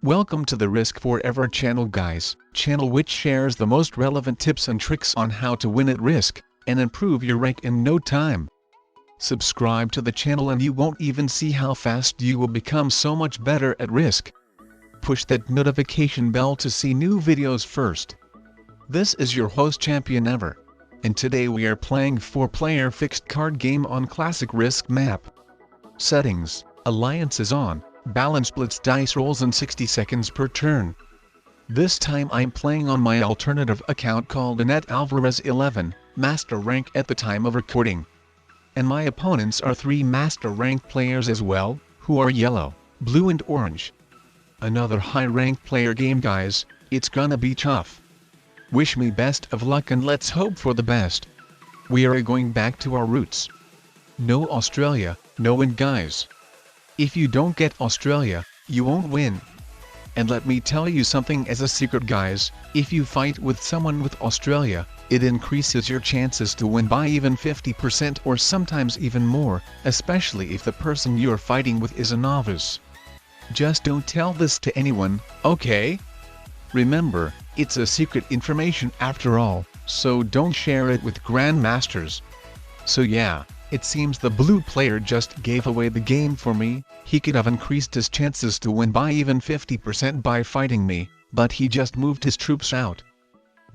Welcome to the Risk Forever channel guys, channel which shares the most relevant tips and tricks on how to win at Risk, and improve your rank in no time. Subscribe to the channel and you won't even see how fast you will become so much better at Risk. Push that notification bell to see new videos first. This is your host Champion Ever, and today we are playing 4-player fixed card game on classic Risk map. Settings, alliances on, balanced blitz dice rolls in 60 seconds per turn. This time I'm playing on my alternative account called Annette Alvarez 11, master rank at the time of recording. And my opponents are 3 master rank players as well, who are yellow, blue and orange. Another high rank player game guys, it's gonna be tough. Wish me best of luck and let's hope for the best. We are going back to our roots. No Australia, no win guys. If you don't get Australia, you won't win. And let me tell you something as a secret guys, if you fight with someone with Australia, it increases your chances to win by even 50% or sometimes even more, especially if the person you're fighting with is a novice. Just don't tell this to anyone, okay? Remember, it's a secret information after all, so don't share it with Grandmasters. So yeah, it seems the blue player just gave away the game for me. He could have increased his chances to win by even 50% by fighting me, but he just moved his troops out.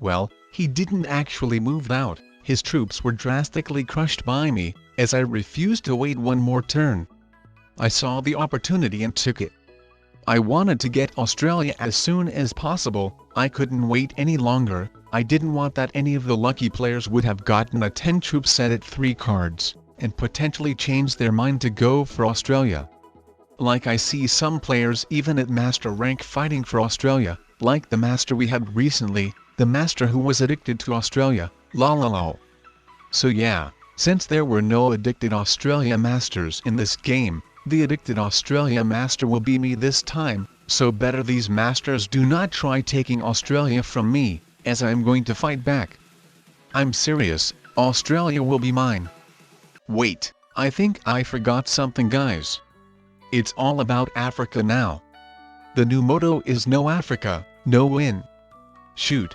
Well, he didn't actually move out, his troops were drastically crushed by me, as I refused to wait one more turn. I saw the opportunity and took it. I wanted to get Australia as soon as possible, I couldn't wait any longer. I didn't want that any of the lucky players would have gotten a 10 troop set at 3 cards, and potentially change their mind to go for Australia. Like I see some players even at master rank fighting for Australia, like the master we had recently, the master who was addicted to Australia, lol. So yeah, since there were no addicted Australia masters in this game, the addicted Australia master will be me this time, so better these masters do not try taking Australia from me, as I'm going to fight back. I'm serious, Australia will be mine. Wait, I think I forgot something guys. It's all about Africa now. The new motto is no Africa, no win. Shoot.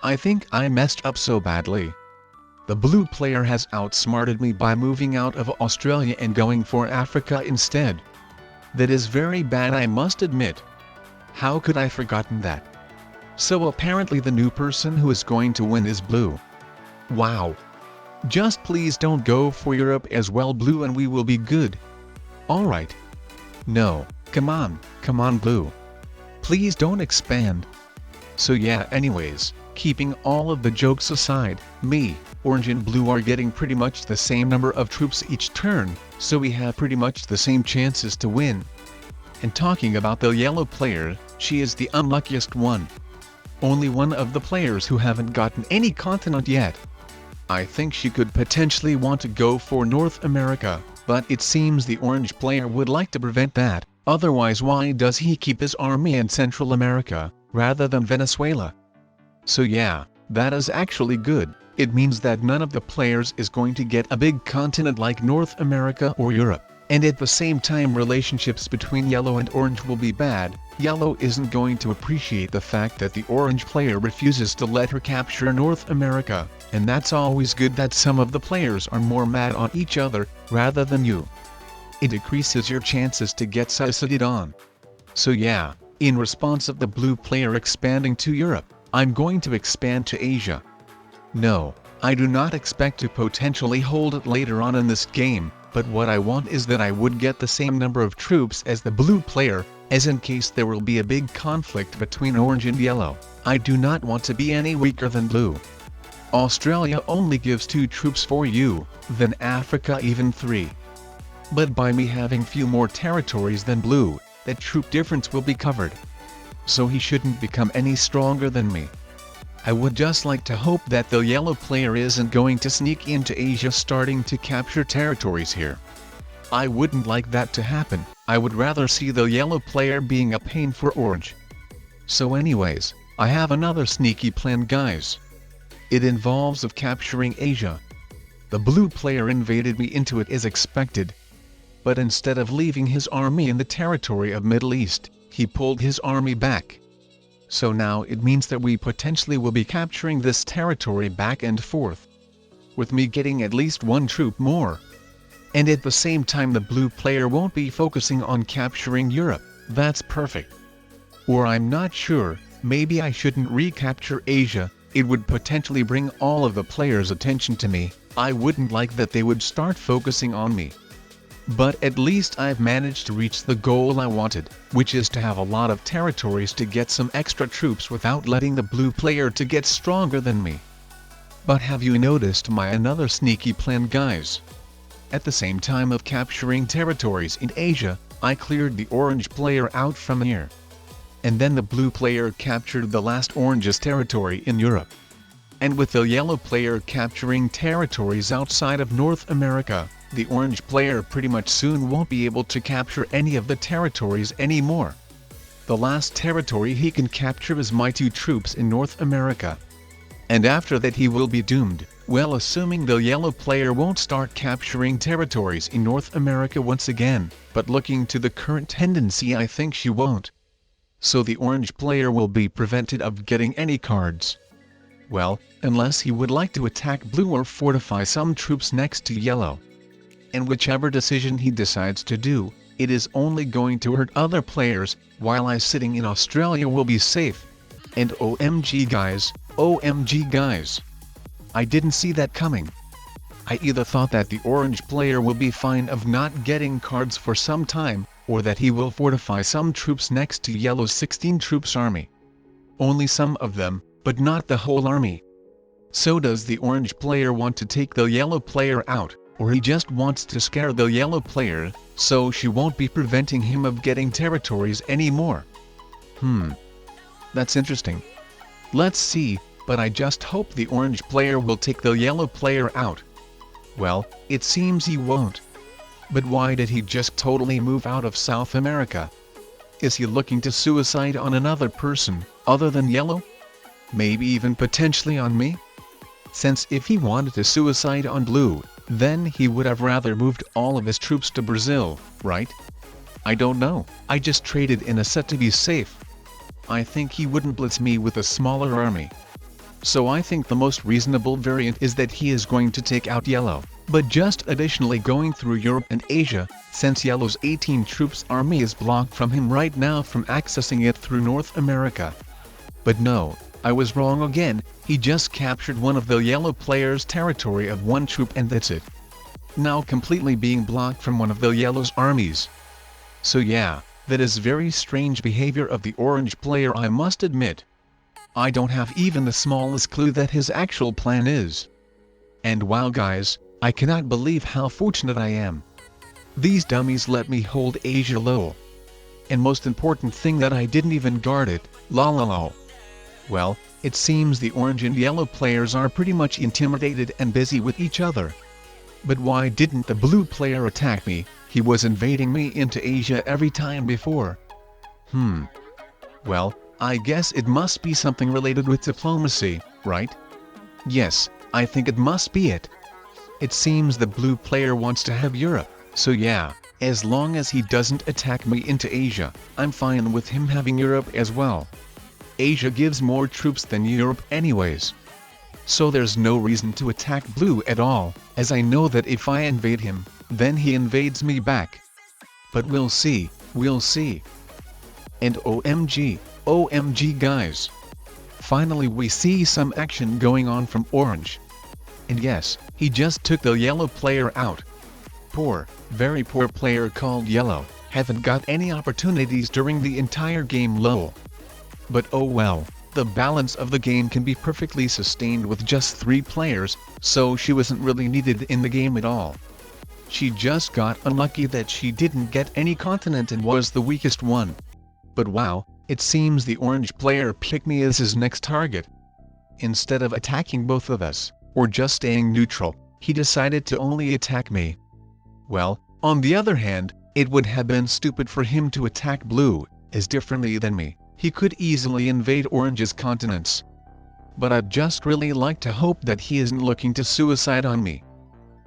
I think I messed up so badly. The blue player has outsmarted me by moving out of Australia and going for Africa instead. That is very bad, I must admit. How could I forgotten that? So apparently the new person who is going to win is blue. Wow. Just please don't go for Europe as well blue and we will be good. Alright. No, come on blue. Please don't expand. So yeah, anyways, keeping all of the jokes aside, me, orange and blue are getting pretty much the same number of troops each turn, so we have pretty much the same chances to win. And talking about the yellow player, she is the unluckiest one. Only one of the players who haven't gotten any continent yet. I think she could potentially want to go for North America, but it seems the orange player would like to prevent that, otherwise why does he keep his army in Central America, rather than Venezuela? So yeah, that is actually good, it means that none of the players is going to get a big continent like North America or Europe, and at the same time relationships between yellow and orange will be bad. Yellow isn't going to appreciate the fact that the orange player refuses to let her capture North America, and that's always good that some of the players are more mad on each other, rather than you. It decreases your chances to get succeeded on. So yeah, in response of the blue player expanding to Europe, I'm going to expand to Asia. No, I do not expect to potentially hold it later on in this game, but what I want is that I would get the same number of troops as the blue player, as in case there will be a big conflict between orange and yellow, I do not want to be any weaker than blue. Australia only gives 2 troops for you, then Africa even 3. But by me having few more territories than blue, that troop difference will be covered. So he shouldn't become any stronger than me. I would just like to hope that the yellow player isn't going to sneak into Asia starting to capture territories here. I wouldn't like that to happen, I would rather see the yellow player being a pain for orange. So anyways, I have another sneaky plan guys. It involves of capturing Asia. The blue player invaded me into it as expected. But instead of leaving his army in the territory of Middle East, he pulled his army back. So now it means that we potentially will be capturing this territory back and forth, with me getting at least one troop more. And at the same time the blue player won't be focusing on capturing Europe. That's perfect. Or I'm not sure, maybe I shouldn't recapture Asia. It would potentially bring all of the players' attention to me. I wouldn't like that they would start focusing on me. But at least I've managed to reach the goal I wanted, which is to have a lot of territories to get some extra troops without letting the blue player to get stronger than me. But have you noticed my another sneaky plan, guys? At the same time of capturing territories in Asia, I cleared the orange player out from here. And then the blue player captured the last orange's territory in Europe. And with the yellow player capturing territories outside of North America, the orange player pretty much soon won't be able to capture any of the territories anymore. The last territory he can capture is my 2 troops in North America. And after that he will be doomed, well, assuming the yellow player won't start capturing territories in North America once again, but looking to the current tendency I think she won't. So the orange player will be prevented of getting any cards. Well, unless he would like to attack blue or fortify some troops next to yellow. And whichever decision he decides to do, it is only going to hurt other players, while I sitting in Australia will be safe. And OMG guys, I didn't see that coming. I either thought that the orange player will be fine of not getting cards for some time, or that he will fortify some troops next to yellow's 16 troops army. Only some of them, but not the whole army. So does the orange player want to take the yellow player out, or he just wants to scare the yellow player, so she won't be preventing him of getting territories anymore? That's interesting. Let's see, but I just hope the orange player will take the yellow player out. Well, it seems he won't. But why did he just totally move out of South America? Is he looking to suicide on another person, other than yellow? Maybe even potentially on me? Since if he wanted to suicide on blue, then he would have rather moved all of his troops to Brazil, right? I don't know, I just traded in a set to be safe. I think he wouldn't blitz me with a smaller army. So I think the most reasonable variant is that he is going to take out yellow, but just additionally going through Europe and Asia, since yellow's 18 troops army is blocked from him right now from accessing it through North America. But no, I was wrong again, he just captured one of the yellow player's territory of 1 troop and that's it. Now completely being blocked from one of the yellow's armies. So yeah, that is very strange behavior of the orange player, I must admit. I don't have even the smallest clue that his actual plan is. And wow guys, I cannot believe how fortunate I am. These dummies let me hold Asia lol. And most important thing that I didn't even guard it, lol. Well, it seems the orange and yellow players are pretty much intimidated and busy with each other. But why didn't the blue player attack me? He was invading me into Asia every time before. Well, I guess it must be something related with diplomacy, right? Yes, I think it must be it. It seems the blue player wants to have Europe, so yeah, as long as he doesn't attack me into Asia, I'm fine with him having Europe as well. Asia gives more troops than Europe anyways. So there's no reason to attack blue at all, as I know that if I invade him, then he invades me back. But we'll see. And OMG guys. Finally we see some action going on from orange. And yes, he just took the yellow player out. Poor, very poor player called yellow, haven't got any opportunities during the entire game lol. But oh well, the balance of the game can be perfectly sustained with just 3 players, so she wasn't really needed in the game at all. She just got unlucky that she didn't get any continent and was the weakest one. But wow, it seems the orange player picked me as his next target. Instead of attacking both of us, or just staying neutral, he decided to only attack me. Well, on the other hand, it would have been stupid for him to attack blue, as differently than me. He could easily invade orange's continents. But I'd just really like to hope that he isn't looking to suicide on me.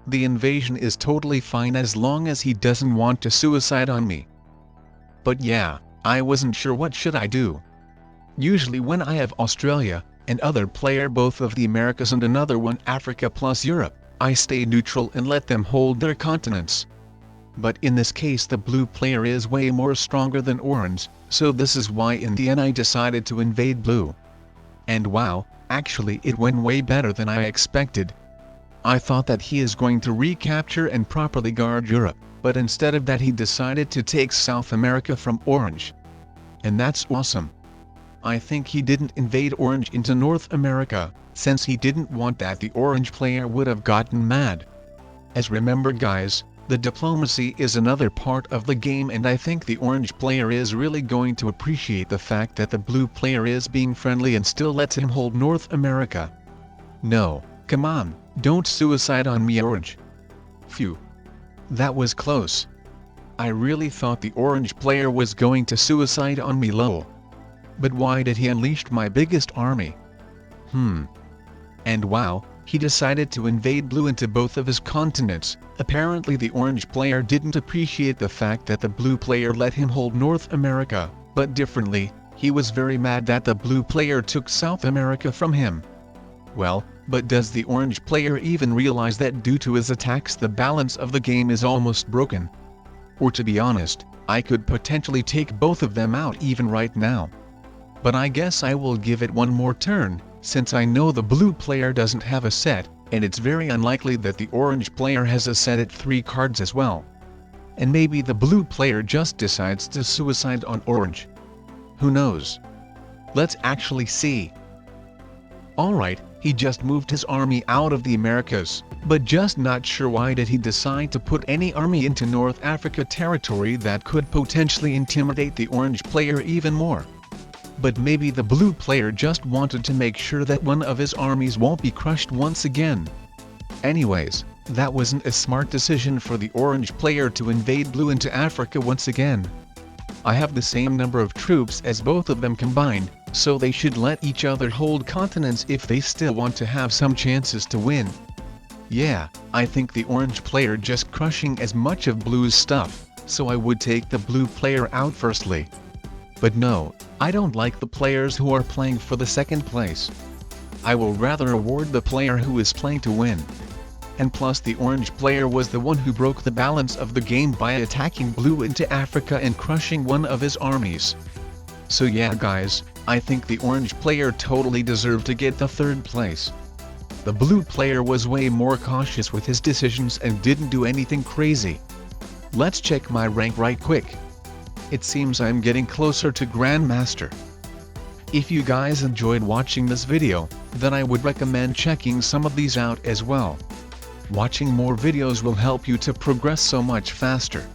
The invasion is totally fine as long as he doesn't want to suicide on me. But yeah, I wasn't sure what should I do. Usually when I have Australia, and other player both of the Americas and another one Africa plus Europe, I stay neutral and let them hold their continents. But in this case the blue player is way more stronger than orange, so this is why in the end I decided to invade blue. And wow, actually it went way better than I expected. I thought that he is going to recapture and properly guard Europe, but instead of that he decided to take South America from orange. And that's awesome. I think he didn't invade orange into North America, since he didn't want that the orange player would have gotten mad. As remember guys, the diplomacy is another part of the game and I think the orange player is really going to appreciate the fact that the blue player is being friendly and still lets him hold North America. No, come on, don't suicide on me orange. Phew. That was close. I really thought the orange player was going to suicide on me lol. But why did he unleash my biggest army? And wow, he decided to invade blue into both of his continents. Apparently the orange player didn't appreciate the fact that the blue player let him hold North America, but differently, he was very mad that the blue player took South America from him. Well, but does the orange player even realize that due to his attacks the balance of the game is almost broken? Or to be honest, I could potentially take both of them out even right now. But I guess I will give it one more turn, since I know the blue player doesn't have a set, and it's very unlikely that the orange player has a set at 3 cards as well. And maybe the blue player just decides to suicide on orange. Who knows? Let's actually see. Alright, he just moved his army out of the Americas, but just not sure why did he decide to put any army into North Africa territory that could potentially intimidate the orange player even more. But maybe the blue player just wanted to make sure that one of his armies won't be crushed once again. Anyways, that wasn't a smart decision for the orange player to invade blue into Africa once again. I have the same number of troops as both of them combined, so they should let each other hold continents if they still want to have some chances to win. Yeah, I think the orange player just crushing as much of blue's stuff, so I would take the blue player out firstly. But no, I don't like the players who are playing for the second place. I will rather award the player who is playing to win. And plus the orange player was the one who broke the balance of the game by attacking blue into Africa and crushing one of his armies. So yeah guys, I think the orange player totally deserved to get the 3rd place. The blue player was way more cautious with his decisions and didn't do anything crazy. Let's check my rank right quick. It seems I'm getting closer to Grandmaster. If you guys enjoyed watching this video, then I would recommend checking some of these out as well. Watching more videos will help you to progress so much faster.